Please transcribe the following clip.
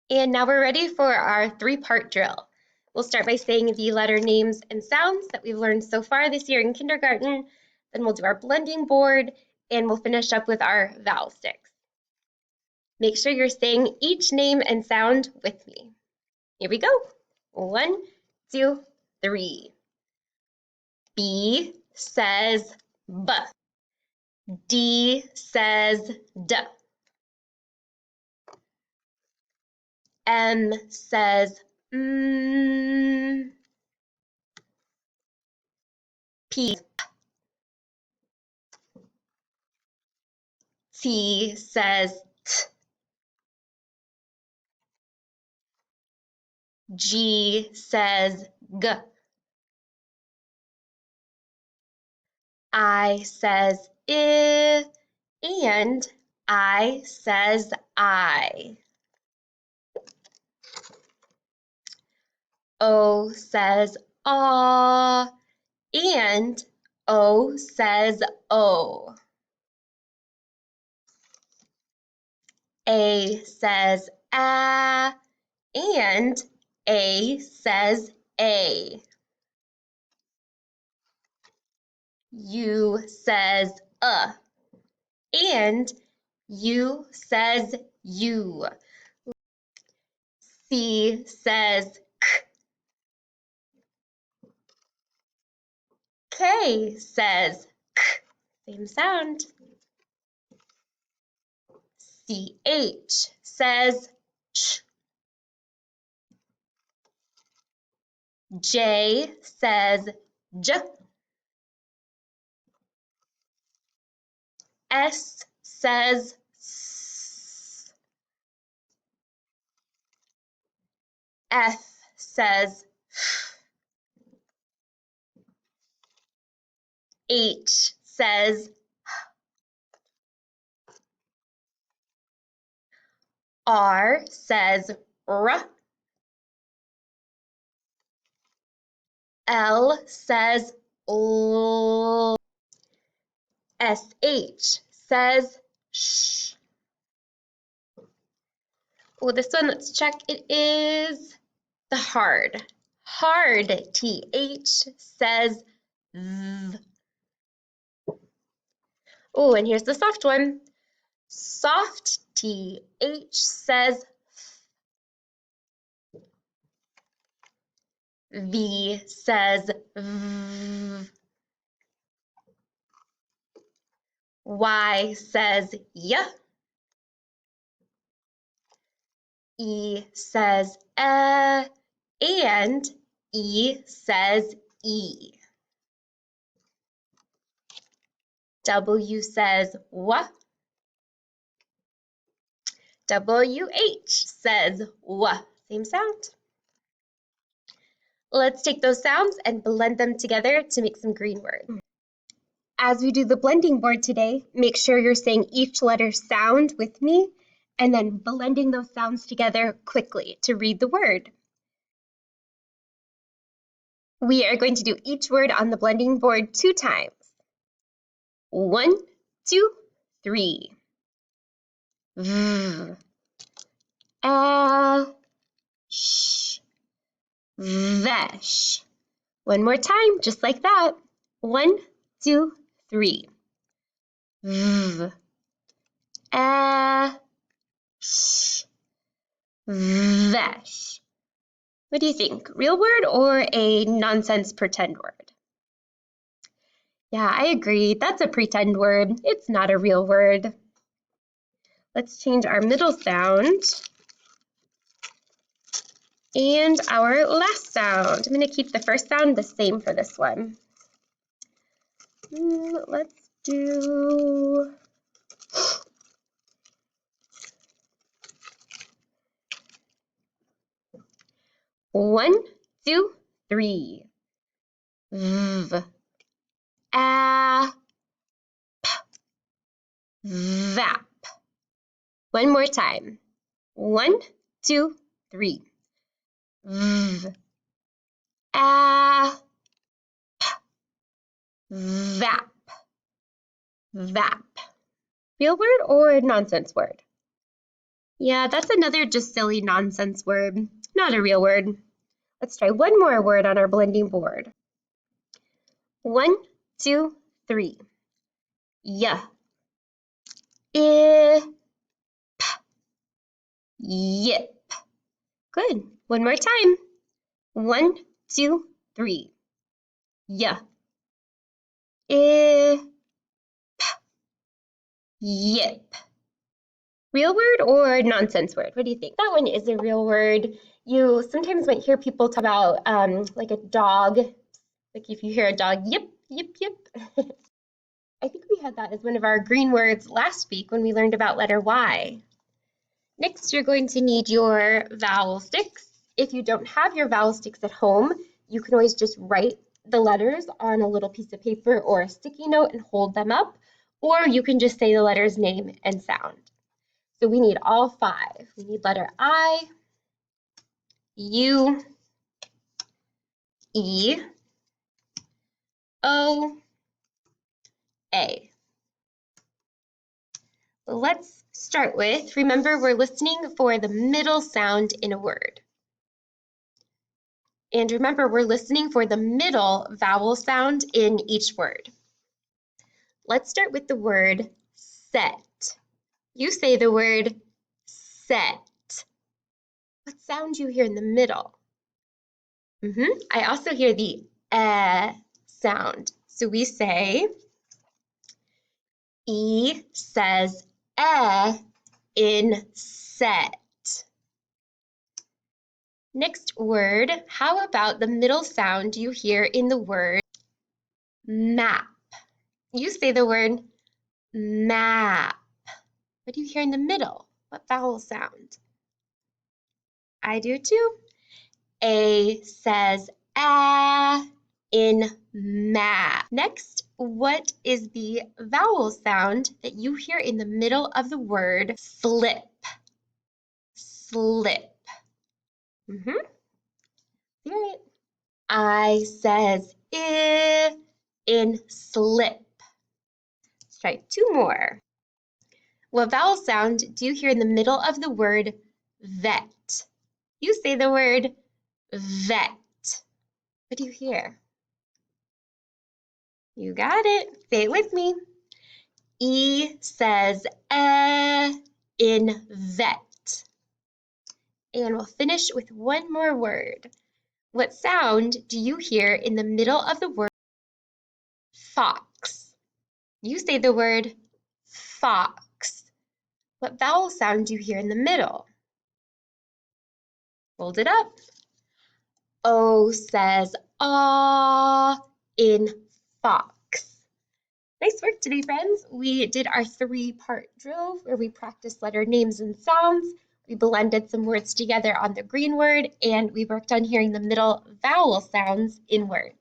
And now we're ready for our three-part drill. We'll start by saying the letter names and sounds that we've learned so far this year in kindergarten. Then we'll do our blending board, and we'll finish up with our vowel sticks. Make sure you're saying each name and sound with me. Here we go. 1, 2, 3. B says B. D says D. M says P. T says T. G says G. I says I, and I says I. O says aw, and O says O. A says and A says A. U says and U says U. C says K. K says K. Same sound. CH says ch. J says j. S says s. F says f. H says R says r. L says l. SH says sh. Oh, this one, let's check. It is the hard. Hard, TH says v. Oh, and here's the soft one. Soft, TH says V says v. Y says y. E says and E says e. W says w. WH says w. Same sound. Let's take those sounds and blend them together to make some green words. As we do the blending board today, make sure you're saying each letter's sound with me and then blending those sounds together quickly to read the word. We are going to do each word on the blending board 2 times. 1, 2, 3. V, sh, vesh. One more time, just like that. 1, 2, 3. V, sh, vesh. What do you think? Real word or a nonsense pretend word? Yeah, I agree. That's a pretend word. It's not a real word. Let's change our middle sound and our last sound. I'm going to keep the first sound the same for this one. Let's do... One, 2, 3. V, p, vap. One more time. 1, 2, 3. V, p, vap. Vap. Real word or nonsense word? Yeah, that's another just silly nonsense word, not a real word. Let's try one more word on our blending board. 1, 2, 3. Yeah. Yip. Good. One more time. 1, 2, 3. Yeah. Yip. Real word or nonsense word? What do you think? That one is a real word. You sometimes might hear people talk about like a dog. Like if you hear a dog, yip, yip, yip. I think we had that as one of our green words last week when we learned about letter Y. Next, you're going to need your vowel sticks. If you don't have your vowel sticks at home, you can always just write the letters on a little piece of paper or a sticky note and hold them up, or you can just say the letter's name and sound. So we need all 5. We need letter I, U, E, O, A. Let's start with, remember we're listening for the middle sound in a word. And remember we're listening for the middle vowel sound in each word. Let's start with the word set. You say the word set. What sound do you hear in the middle? I also hear the sound. So we say, E says in set. Next word, how about the middle sound you hear in the word map? You say the word map. What do you hear in the middle? What vowel sound? I do too. A says in map. Next, what is the vowel sound that you hear in the middle of the word slip? Slip. Hear it. I says in slip. Let's try 2 more. What vowel sound do you hear in the middle of the word vet? You say the word vet. What do you hear? You got it. Say it with me. E says in vet. And we'll finish with one more word. What sound do you hear in the middle of the word fox? You say the word fox. What vowel sound do you hear in the middle? Hold it up. O says in fox. Nice work today, friends. We did our 3-part drill where we practiced letter names and sounds. We blended some words together on the green word, and we worked on hearing the middle vowel sounds in words.